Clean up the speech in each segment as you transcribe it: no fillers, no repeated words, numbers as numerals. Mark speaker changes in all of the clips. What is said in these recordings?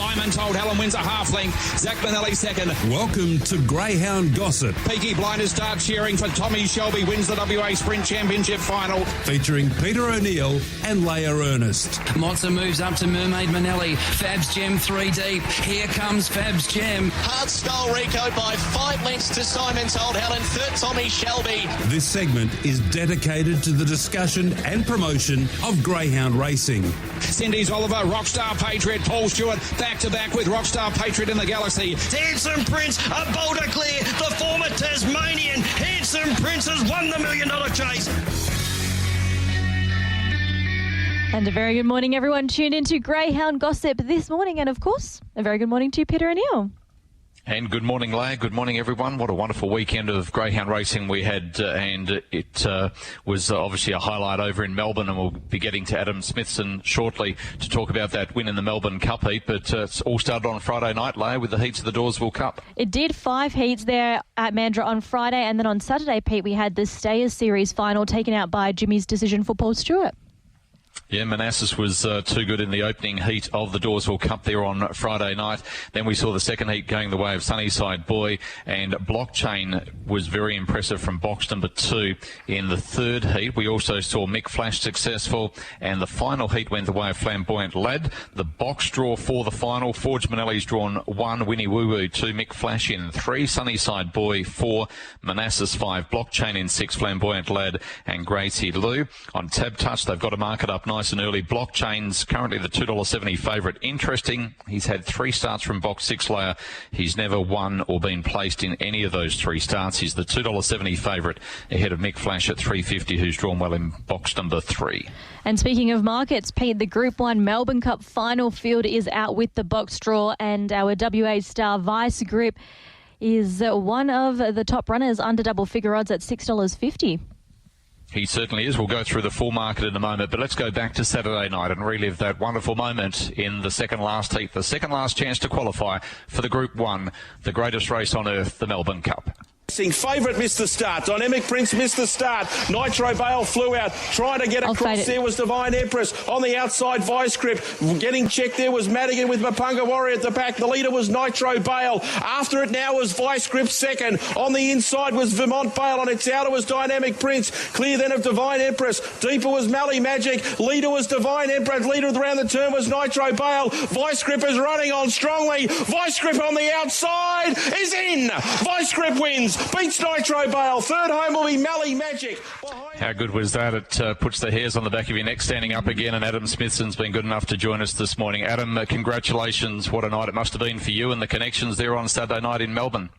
Speaker 1: Simon Told Helen wins a half length. Zach Benelli second.
Speaker 2: Welcome to Greyhound Gossip.
Speaker 1: Peaky Blinders start cheering for Tommy Shelby wins the WA Sprint Championship final.
Speaker 2: Featuring Peter O'Neill and Leia Ernest.
Speaker 3: Mozza moves up to Mermaid Manelli. Fab's Gem 3 deep. Here comes Fab's Gem.
Speaker 4: Hard style Rico by 5 lengths to Simon Told Helen. Third Tommy Shelby.
Speaker 2: This segment is dedicated to the discussion and promotion of greyhound racing.
Speaker 1: Cindy's Oliver, Rockstar Patriot, Paul Stewart, back-to-back with Rockstar Patriot in the Galaxy.
Speaker 5: Handsome Prince, a bolder clear, the former Tasmanian. Handsome Prince has won the $1 million chase.
Speaker 6: And a very good morning, everyone. Tuned into Greyhound Gossip this morning. And, of course, a very good morning to Peter O'Neill.
Speaker 7: And good morning, Leigh. Good morning, everyone. What a wonderful weekend of greyhound racing we had, and it was obviously a highlight over in Melbourne, and we'll be getting to Adam Smithson shortly to talk about that win in the Melbourne Cup heat. But it's all started on Friday night, Leigh, with the heats of the Dawesville Cup.
Speaker 6: It did 5 heats there at Mandurah on Friday, and then on Saturday, Pete, we had the Stayers Series final taken out by Jimmy's decision for Paul Stewart.
Speaker 7: Yeah, Manassas was too good in the opening heat of the Dawesville Cup there on Friday night. Then we saw the second heat going the way of Sunnyside Boy, and Blockchain was very impressive from box number 2 in the third heat. We also saw Mick Flash successful, and the final heat went the way of Flamboyant Lad. The box draw for the final, Forge Manelli's drawn 1, Winnie Woo Woo 2, Mick Flash in 3, Sunnyside Boy 4, Manassas 5, Blockchain in 6, Flamboyant Lad and Gracie Lou. On Tab Touch, they've got to mark it up nice and early. Blockchain's currently the $2.70 favourite. Interesting, he's had 3 starts from box 6 layer. He's never won or been placed in any of those 3 starts. He's the $2.70 favourite ahead of Mick Flash at $3.50, who's drawn well in box number 3.
Speaker 6: And speaking of markets, Pete, the Group 1 Melbourne Cup final field is out with the box draw, and our WA star Vicegrip is one of the top runners under double figure odds at $6.50.
Speaker 7: He certainly is. We'll go through the full market in a moment, but let's go back to Saturday night and relive that wonderful moment in the second last heat, the second last chance to qualify for the Group 1, the greatest race on earth, the Melbourne Cup.
Speaker 8: Favourite missed the start. Dynamic Prince missed the start. Nitro Bale flew out. Trying to get across there was Divine Empress. On the outside, Vicegrip. Getting checked there was Madigan with Mapunga Warrior at the back. The leader was Nitro Bale. After it now was Vicegrip second. On the inside was Vermont Bale. On its outer was Dynamic Prince. Clear then of Divine Empress. Deeper was Mally Magic. Leader was Divine Empress. Leader around the turn was Nitro Bale. Vicegrip is running on strongly. Vicegrip on the outside is in. Vicegrip wins. Beats Nitro Bale. Third home will be Mally Magic.
Speaker 7: How good was that? It puts the hairs on the back of your neck standing up again, and Adam Smithson's been good enough to join us this morning. Adam, congratulations. What a night it must have been for you and the connections there on Saturday night in Melbourne.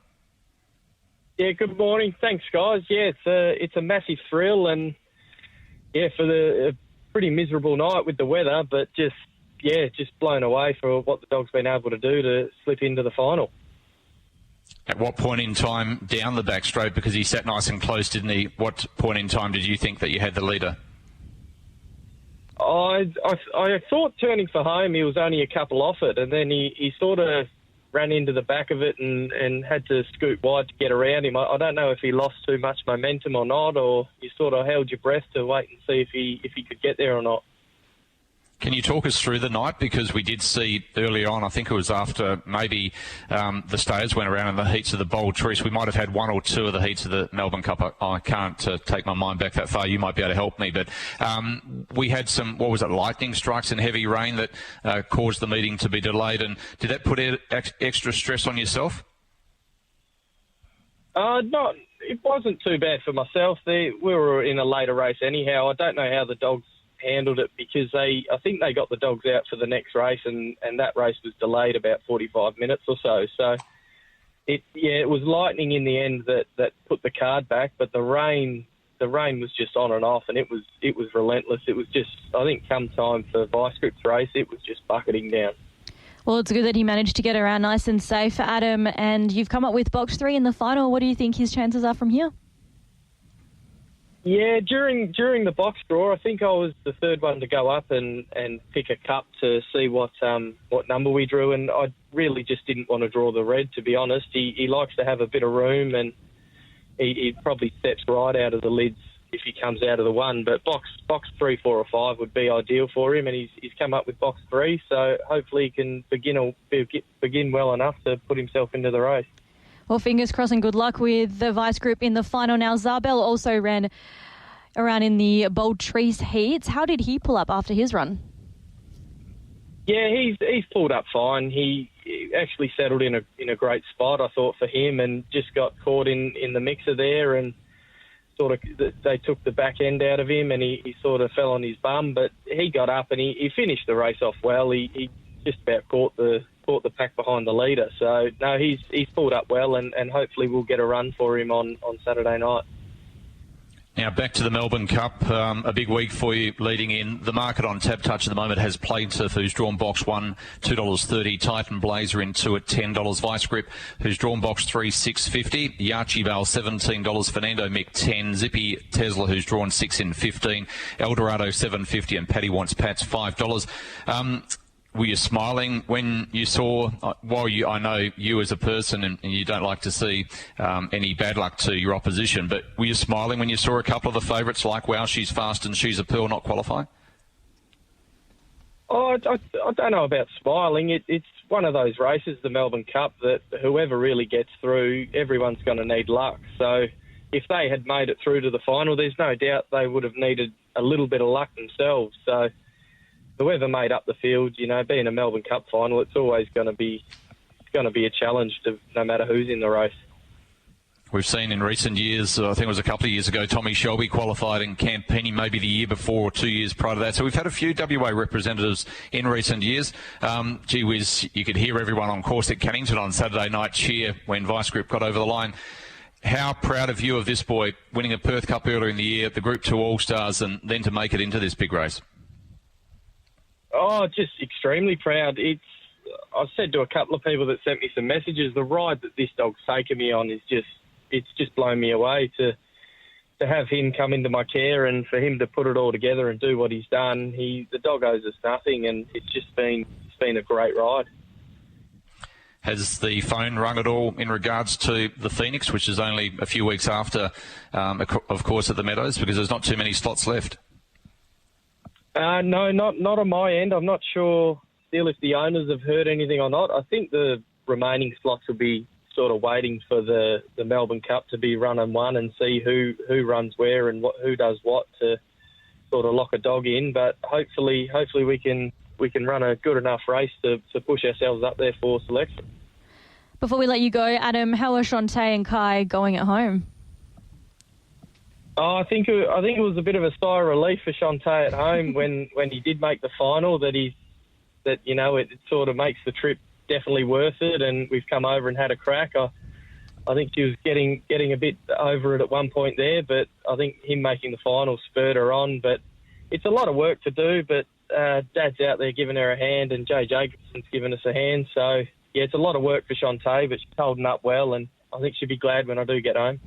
Speaker 9: Yeah, good morning. Thanks, guys. Yeah, it's a massive thrill, and yeah, for the pretty miserable night with the weather, but just blown away for what the dog's been able to do to slip into the final.
Speaker 7: At what point in time down the back straight, because he sat nice and close, didn't he? What point in time did you think that you had the leader?
Speaker 9: I thought turning for home he was only a couple off it, and then he sort of ran into the back of it and had to scoot wide to get around him. I don't know if he lost too much momentum or not, or you sort of held your breath to wait and see if he could get there or not.
Speaker 7: Can you talk us through the night? Because we did see earlier on, I think it was after maybe the Stayers went around in the heats of the Bold Choice. We might have had 1 or 2 of the heats of the Melbourne Cup. I can't take my mind back that far. You might be able to help me. But we had some, lightning strikes and heavy rain that caused the meeting to be delayed. And did that put extra stress on yourself?
Speaker 9: No, it wasn't too bad for myself. We were in a later race anyhow. I don't know how the dogs handled it, because I think they got the dogs out for the next race, and that race was delayed about 45 minutes or so. So it was lightning in the end that put the card back, but the rain was just on and off, and it was relentless. It was just, I think, come time for Vicegrip's race, it was just bucketing down.
Speaker 6: Well, it's good that he managed to get around nice and safe, Adam, and you've come up with box 3 in the final. What do you think his chances are from here?
Speaker 9: Yeah, during the box draw, I think I was the third one to go up and pick a cup to see what number we drew, and I really just didn't want to draw the red, to be honest. He likes to have a bit of room, and he probably steps right out of the lids he comes out of the 1. But box 3, 4 or 5 would be ideal for him, and he's come up with box 3, so hopefully he can begin well enough to put himself into the race.
Speaker 6: Well, fingers crossed and good luck with the Vicegrip in the final. Now, Zabel also ran around in the Bold Trees heats. How did he pull up after his run?
Speaker 9: Yeah, he's pulled up fine. He actually settled in a great spot, I thought, for him, and just got caught in the mixer there, and sort of they took the back end out of him, and he sort of fell on his bum. But he got up and he finished the race off well. He just about caught the pack behind the leader. So no, he's pulled up well, and hopefully we'll get a run for him on Saturday night.
Speaker 7: Now back to the Melbourne Cup, a big week for you leading in. The market on Tap Touch at the moment has Plaintiff, who's drawn box 1, $2.30. Titan Blazer in 2 at $10. Vicegrip, who's drawn box 3, $6.50. Yachi Bale, $17. Fernando Mick, 10. Zippy Tesla, who's drawn 6 in 15. Eldorado, $7.50. And Paddy Wants Pats, $5. Were you smiling when you saw, I know you as a person and you don't like to see any bad luck to your opposition, but were you smiling when you saw a couple of the favourites like Wow, She's Fast and She's a Pearl not qualify?
Speaker 9: Oh, I don't know about smiling. It's one of those races, the Melbourne Cup, that whoever really gets through, everyone's going to need luck. So if they had made it through to the final, there's no doubt they would have needed a little bit of luck themselves. So whoever made up the field, being a Melbourne Cup final, it's always going to be a challenge to no matter who's in the race.
Speaker 7: We've seen in recent years, I think it was a couple of years ago, Tommy Shelby qualified in Campini, maybe the year before or 2 years prior to that. So we've had a few WA representatives in recent years. Gee whiz, you could hear everyone on course at Cannington on Saturday night cheer when Vicegrip got over the line. How proud of you of this boy winning a Perth Cup earlier in the year, the Group 2 All-Stars, and then to make it into this big race?
Speaker 9: Oh, just extremely proud. I've said to a couple of people that sent me some messages, the ride that this dog's taken me on is just blown me away to have him come into my care and for him to put it all together and do what he's done. The dog owes us nothing, and it's been a great ride.
Speaker 7: Has the phone rung at all in regards to the Phoenix, which is only a few weeks after, of course, at the Meadows, because there's not too many slots left?
Speaker 9: No, not on my end. I'm not sure still if the owners have heard anything or not. I think the remaining slots will be sort of waiting for the Melbourne Cup to be run and won and see who runs where and who does what to sort of lock a dog in. But hopefully we can run a good enough race to push ourselves up there for selection.
Speaker 6: Before we let you go, Adam, how are Shantae and Kai going at home?
Speaker 9: Oh, I think it was a bit of a sigh of relief for Shantae at home when he did make the final. It sort of makes the trip definitely worth it, and we've come over and had a crack. I think she was getting a bit over it at one point there, but I think him making the final spurred her on. But it's a lot of work to do. But Dad's out there giving her a hand, and Jay Jacobson's giving us a hand. So yeah, it's a lot of work for Shantae, but she's holding up well, and I think she'll be glad when I do get home.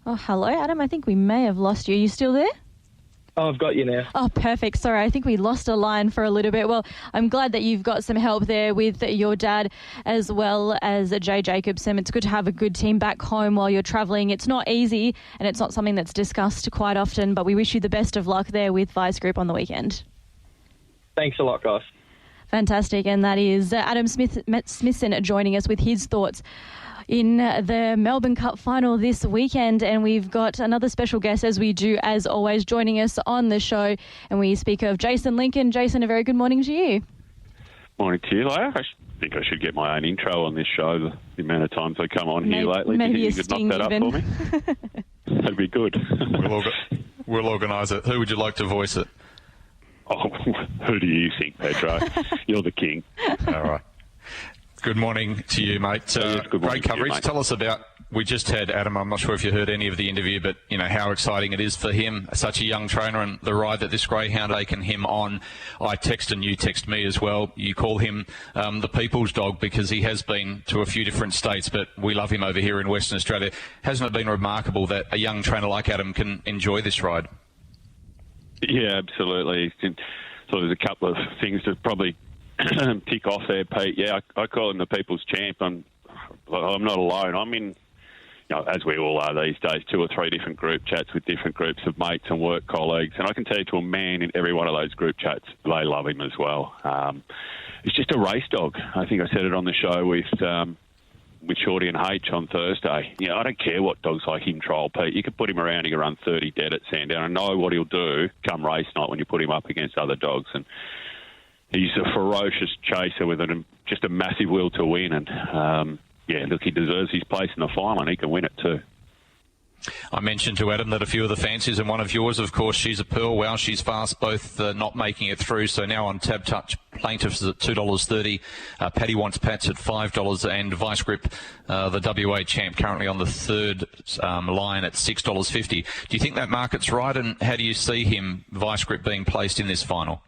Speaker 6: Oh, hello, Adam. I think we may have lost you. Are you still there?
Speaker 9: Oh, I've got you now.
Speaker 6: Oh, perfect. Sorry, I think we lost a line for a little bit. Well, I'm glad that you've got some help there with your dad as well as Jay Jacobson. It's good to have a good team back home while you're travelling. It's not easy and it's not something that's discussed quite often, but we wish you the best of luck there with Vicegrip on the weekend.
Speaker 9: Thanks a lot, guys.
Speaker 6: Fantastic. And that is Adam Smithson joining us with his thoughts in the Melbourne Cup final this weekend, and we've got another special guest, as we do as always, joining us on the show, and we speak of Jason Lincoln. Jason, a very good morning to you.
Speaker 10: Morning to you, Leah. I think I should get my own intro on this show, the amount of times I come on here lately.
Speaker 6: Maybe
Speaker 10: you could knock that up for me? That'd be good.
Speaker 7: We'll organise it. Who would you like to voice it?
Speaker 10: Oh, who do you think, Pedro? You're the king.
Speaker 7: All right. Good morning to you, mate. Great coverage. Tell us about, we just had Adam, I'm not sure if you heard any of the interview, but how exciting it is for him, such a young trainer, and the ride that this greyhound taken him on. I text and you text me as well. You call him the people's dog because he has been to a few different states, but we love him over here in Western Australia. Hasn't it been remarkable that a young trainer like Adam can enjoy this ride?
Speaker 10: Yeah, absolutely. So there's a couple of things to probably tick off there, Pete. Yeah, I call him the people's champ. I'm not alone. I'm in, as we all are these days, 2 or 3 different group chats with different groups of mates and work colleagues. And I can tell you to a man in every one of those group chats, they love him as well. It's just a race dog. I think I said it on the show with Shorty and H on Thursday. I don't care what dogs like him trial, Pete. You could put him around, he can run 30 dead at Sandown. I know what he'll do come race night when you put him up against other dogs. And he's a ferocious chaser with just a massive will to win. And, he deserves his place in the final, and he can win it too.
Speaker 7: I mentioned to Adam that a few of the fancies, and one of yours, of course, She's a Pearl. Wow, she's fast, both not making it through. So now on Tab Touch, Plaintiffs at $2.30, Paddy Wants Pats at $5, and Vicegrip, the WA champ, currently on the third line at $6.50. Do you think that market's right, and how do you see him, Vicegrip, being placed in this final?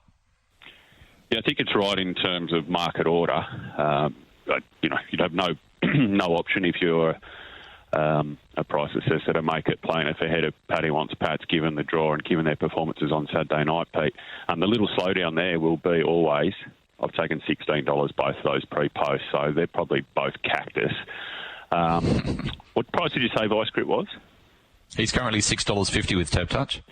Speaker 10: Yeah, I think it's right in terms of market order. You'd have no option if you're a price assessor to make it plaintiff ahead of Paddy Wants Pats, given the draw and given their performances on Saturday night, Pete. The little slowdown there will be always, I've taken $16 both of those pre-post, so they're probably both cactus. What price did you say Vicegrip was?
Speaker 7: He's currently $6.50 with Tab Touch.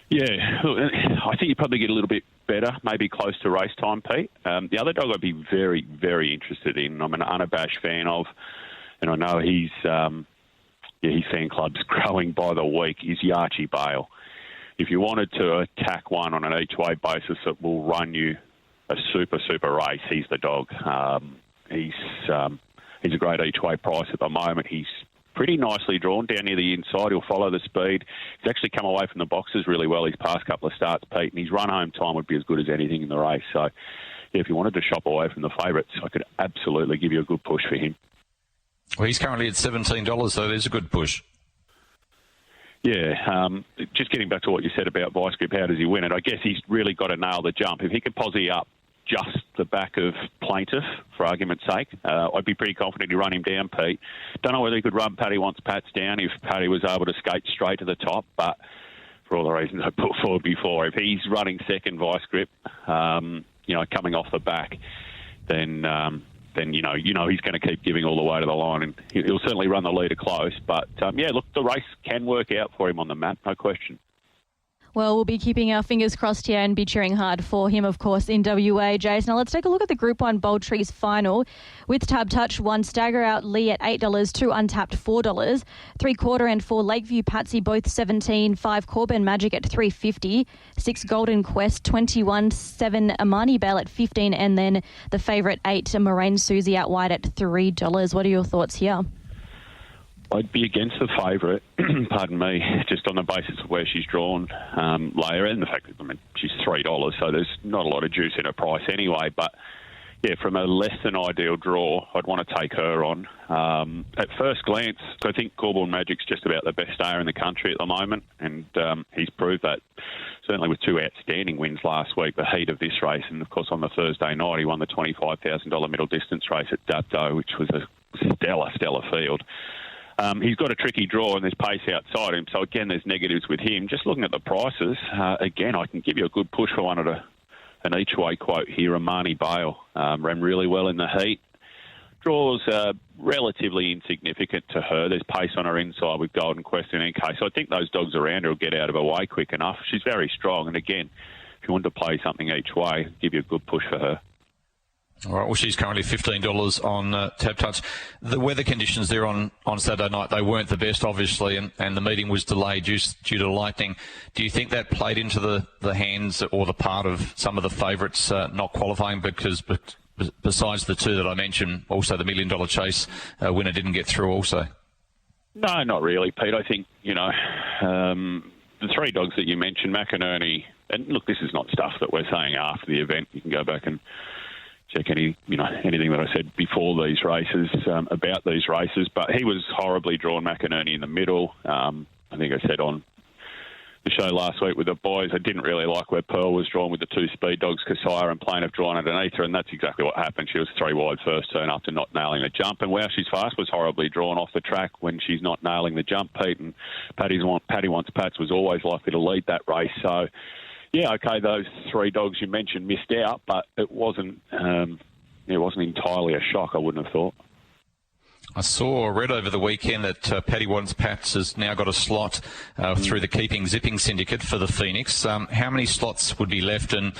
Speaker 10: Yeah, I think you probably get a little bit better, maybe close to race time, Pete. The other dog I'd be very, very interested in, I'm an unabashed fan of, and I know his fan club's growing by the week, is Yarchie Bale. If you wanted to attack one on an each-way basis that will run you a super, super race, he's the dog. He's a great each-way price at the moment. He's pretty nicely drawn down near the inside. He'll follow the speed. He's actually come away from the boxes really well his past couple of starts, Pete, and his run-home time would be as good as anything in the race. So, if you wanted to shop away from the favourites, I could absolutely give you a good push for him.
Speaker 7: Well, he's currently at $17, so there's a good push.
Speaker 10: Yeah, just getting back to what you said about Vicegrip, how does he win it? I guess he's really got to nail the jump. If he could posse up just the back of Plaintiff, for argument's sake, I'd be pretty confident he'd run him down, Pete. Don't know whether he could run Paddy Wants Pats down if Paddy was able to skate straight to the top, but for all the reasons I put forward before, if he's running second Vicegrip, coming off the back, then he's going to keep giving all the way to the line, and he'll certainly run the leader close. But, the race can work out for him on the map, no question.
Speaker 6: Well, we'll be keeping our fingers crossed here and be cheering hard for him, of course, in WA, Jason. Now, let's take a look at the Group 1 Bold Trees final. With Tab Touch, 1 Stagger Out Lee at $8, 2 Untapped $4, 3 Quarter and 4 Lakeview Patsy, both $17, 5 Corbin Magic at $3.50, 6 Golden Quest, 21, 7 Amani Bell at $15, and then the favourite 8 Moraine Susie out wide at $3. What are your thoughts here?
Speaker 10: I'd be against the favourite, pardon me, just on the basis of where she's drawn later, and the fact that she's $3, so there's not a lot of juice in her price anyway. But yeah, from a less than ideal draw, I'd want to take her on. At first glance, I think Corbin Magic's just about the best stayer in the country at the moment, and he's proved that. Certainly with 2 outstanding wins last week, the heat of this race, and of course on the Thursday night he won the $25,000 middle distance race at Dapto, which was a stellar field. He's got a tricky draw and there's pace outside him. So, again, there's negatives with him. Just looking at the prices, again, I can give you a good push for one at an each-way quote here. Amani Bale ran really well in the heat. Draws relatively insignificant to her. There's pace on her inside with Golden Quest and NK. So I think those dogs around her will get out of her way quick enough. She's very strong. And, again, if you want to play something each way, I'll give you a good push for her.
Speaker 7: All right, well, she's currently $15 on Tab Touch. The weather conditions there on Saturday night, they weren't the best, obviously, and the meeting was delayed due to lightning. Do you think that played into the hands or the part of some of the favourites not qualifying? Because besides the 2 that I mentioned, also the $1 Million Chase winner didn't get through also.
Speaker 10: No, not really, Pete. I think, the 3 dogs that you mentioned, McInerney, and look, this is not stuff that we're saying after the event. You can go back and check anything that I said before these races about these races, but he was horribly drawn, McInerney in the middle. I think I said on the show last week with the boys, I didn't really like where Pearl was drawn with the 2 speed dogs, Kasaya and Plaintiff drawn underneath her, and that's exactly what happened. She was 3 wide first turn after not nailing the jump, and Wow She's Fast was horribly drawn off the track when she's not nailing the jump, Pete, and Paddy Wants Pats was always likely to lead that race, so Yeah, okay, those 3 dogs you mentioned missed out, but it wasn't entirely a shock, I wouldn't have thought.
Speaker 7: I read over the weekend that Paddy Waddens Pats has now got a slot through the Keeping Zipping Syndicate for the Phoenix. How many slots would be left? And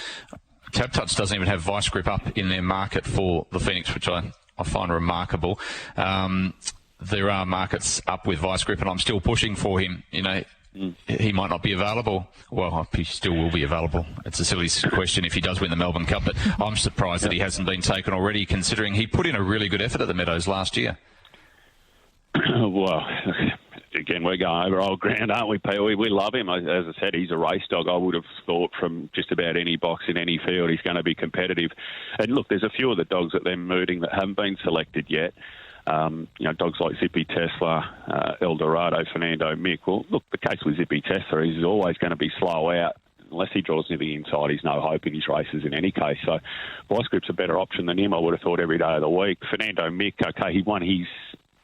Speaker 7: Tap Touch doesn't even have Vicegrip up in their market for the Phoenix, which I find remarkable. There are markets up with Vicegrip, and I'm still pushing for him. You know, he might not be available. Well, he still will be available. It's a silly question if he does win the Melbourne Cup, but I'm surprised that he hasn't been taken already, considering he put in a really good effort at the Meadows last year.
Speaker 10: Well, again, we're going over old ground, aren't we, Pete? We love him. As I said, he's a race dog. I would have thought from just about any box in any field he's going to be competitive. And look, there's a few of the dogs that they're mooting that haven't been selected yet. Dogs like Zippy Tesla, Eldorado, Fernando Mick. Well, look, the case with Zippy Tesla is he's always going to be slow out. Unless he draws near the inside, he's no hope in his races in any case. So Vicegrip's a better option than him, I would have thought, every day of the week. Fernando Mick, okay, he won his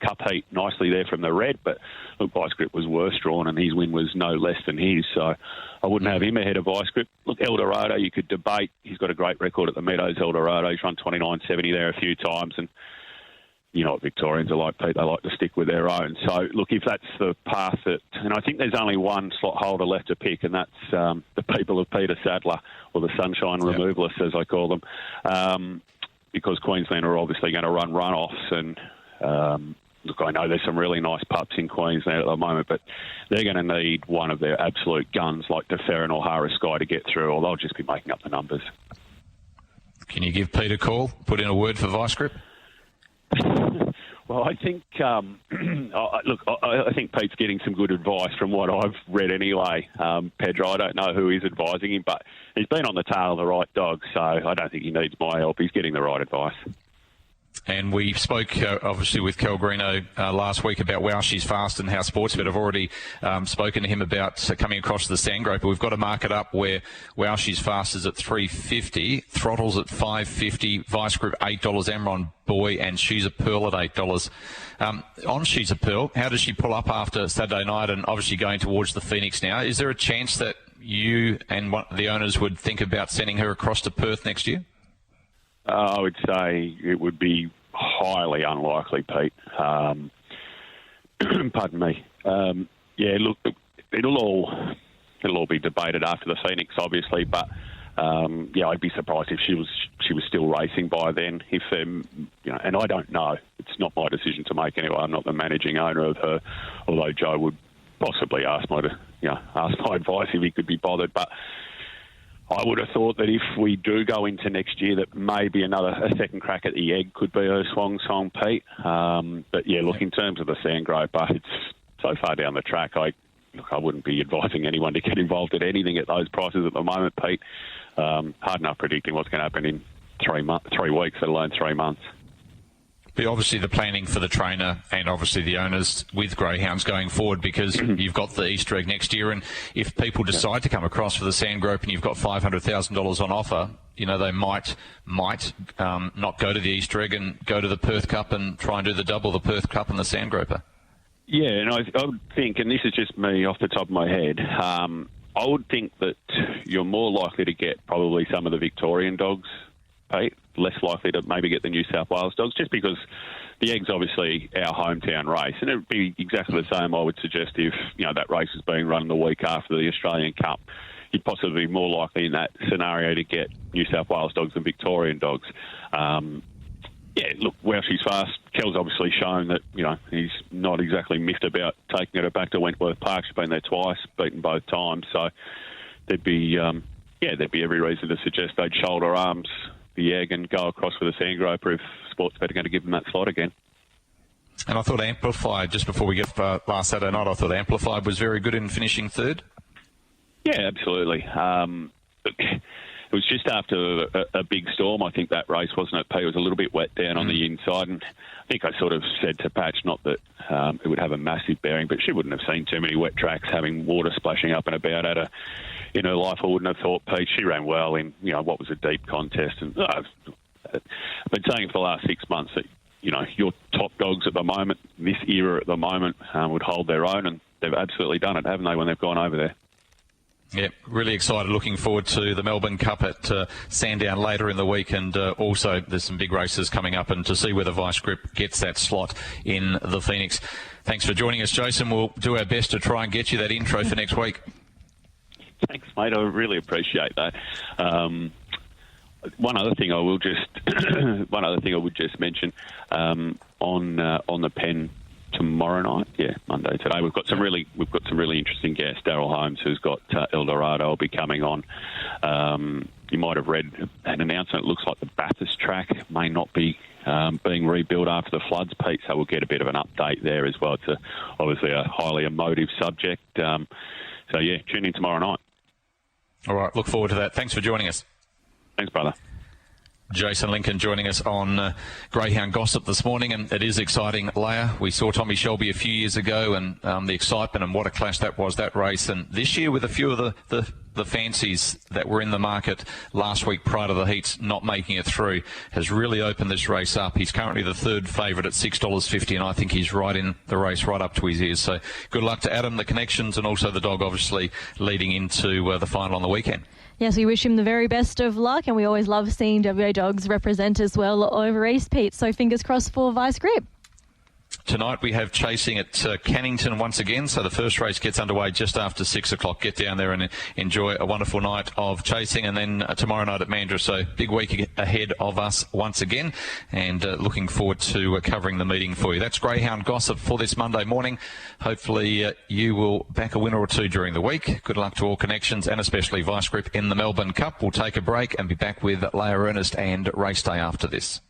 Speaker 10: Cup heat nicely there from the red, but look, Vicegrip was worse drawn and his win was no less than his, so I wouldn't have him ahead of Vicegrip. Look, Eldorado, you could debate. He's got a great record at the Meadows, Eldorado. He's run 29.70 there a few times, and you know what Victorians are like, Pete, they like to stick with their own. So, look, if that's the path that... And I think there's only one slot holder left to pick, and that's the people of Peter Sadler, or the Sunshine Removalists, as I call them, because Queensland are obviously going to run runoffs, and... Look, I know there's some really nice pups in Queensland at the moment, but they're going to need one of their absolute guns like DeFerrin or Harris Sky to get through, or they'll just be making up the numbers.
Speaker 7: Can you give Pete a call, put in a word for Vicegrip?
Speaker 10: Well, I think, I think Pete's getting some good advice from what I've read anyway. Pedro, I don't know who is advising him, but he's been on the tail of the right dog, so I don't think he needs my help. He's getting the right advice.
Speaker 7: And we spoke, obviously, with Kel Greeno last week about Wow She's Fast and how Sportsbet have already spoken to him about coming across the Sandgroper. We've got to mark it up where Wow She's Fast is at $3.50, Throttle's at $5.50, Vicegrip $8, Amron Boy and She's a Pearl at $8. On She's a Pearl, how does she pull up after Saturday night and obviously going towards the Phoenix now? Is there a chance that you and the owners would think about sending her across to Perth next year?
Speaker 10: I would say it would be highly unlikely, Pete. Pardon me. Look, it'll all be debated after the Phoenix, obviously, but I'd be surprised if she was still racing by then. If and I don't know. It's not my decision to make anyway. I'm not the managing owner of her, although Joe would possibly ask my advice if he could be bothered, but. I would have thought that if we do go into next year, that maybe a second crack at the egg could be her swan song, Pete. But yeah, look, in terms of the Sandgroper, it's so far down the track. I wouldn't be advising anyone to get involved at anything at those prices at the moment, Pete. Hard enough predicting what's going to happen in 3 weeks, let alone 3 months.
Speaker 7: But obviously the planning for the trainer and obviously the owners with greyhounds going forward, because you've got the Easter egg next year, and if people decide to come across for the Sandgroper and you've got $500,000 on offer, they might not go to the Easter egg and go to the Perth Cup and try and do the double, the Perth Cup and the Sandgroper. Yeah,
Speaker 10: and I would think, and this is just me off the top of my head, I would think that you're more likely to get probably some of the Victorian dogs, Pete, less likely to maybe get the New South Wales dogs, just because the Egg's obviously our hometown race, and it would be exactly the same, I would suggest, if that race is being run the week after the Australian Cup. You'd possibly be more likely in that scenario to get New South Wales dogs than Victorian dogs. Look, Wow She's Fast, Kel's obviously shown that, he's not exactly miffed about taking her back to Wentworth Park. She's been there twice, beaten both times, so there'd be every reason to suggest they'd shoulder arms the Egg and go across with the Sandgroper if Sportsbet are going to give them that slot again.
Speaker 7: And I thought Amplified, just before we get last Saturday night, I thought Amplified was very good in finishing third.
Speaker 10: Yeah, absolutely. It was just after a big storm, I think, that race, wasn't it, P? It was a little bit wet down on the inside, and I think I sort of said to Patch, not that it would have a massive bearing, but she wouldn't have seen too many wet tracks having water splashing up and about at her in her life. I wouldn't have thought, Pete. She ran well in, what was a deep contest. And I've been saying for the last 6 months that, your top dogs at the moment, this era at the moment, would hold their own, and they've absolutely done it, haven't they, when they've gone over there?
Speaker 7: Yeah, really excited. Looking forward to the Melbourne Cup at Sandown later in the week, and also there's some big races coming up, and to see whether Vicegrip gets that slot in the Phoenix. Thanks for joining us, Jason. We'll do our best to try and get you that intro for next week.
Speaker 10: Thanks, mate. I really appreciate that. One other thing I would just mention on the pen. Tomorrow night, Monday today. We've got some really interesting guests. Daryl Holmes, who's got Eldorado, will be coming on. You might have read an announcement. It looks like the Bathurst track may not be being rebuilt after the floods, Pete. So we'll get a bit of an update there as well. It's obviously a highly emotive subject. Tune in tomorrow night.
Speaker 7: All right, look forward to that. Thanks for joining us.
Speaker 10: Thanks, brother.
Speaker 7: Jason Lincoln joining us on Greyhound Gossip this morning, and it is exciting, Leia. We saw Tommy Shelby a few years ago, and the excitement and what a clash that was, that race. And this year, with a few of the fancies that were in the market last week prior to the heats not making it through, has really opened this race up. He's currently the third favourite at $6.50, and I think he's right in the race, right up to his ears. So good luck to Adam, the connections, and also the dog, obviously, leading into the final on the weekend.
Speaker 6: Yes, we wish him the very best of luck, and we always love seeing WA dogs represent as well over East, Pete. So fingers crossed for Vicegrip.
Speaker 7: Tonight we have chasing at Cannington once again, so the first race gets underway just after 6 o'clock. Get down there and enjoy a wonderful night of chasing, and then tomorrow night at Mandurah. So big week ahead of us once again, and looking forward to covering the meeting for you. That's Greyhound Gossip for this Monday morning. Hopefully you will back a winner or two during the week. Good luck to all connections, and especially Vicegrip in the Melbourne Cup. We'll take a break and be back with Leia Ernest and race day after this.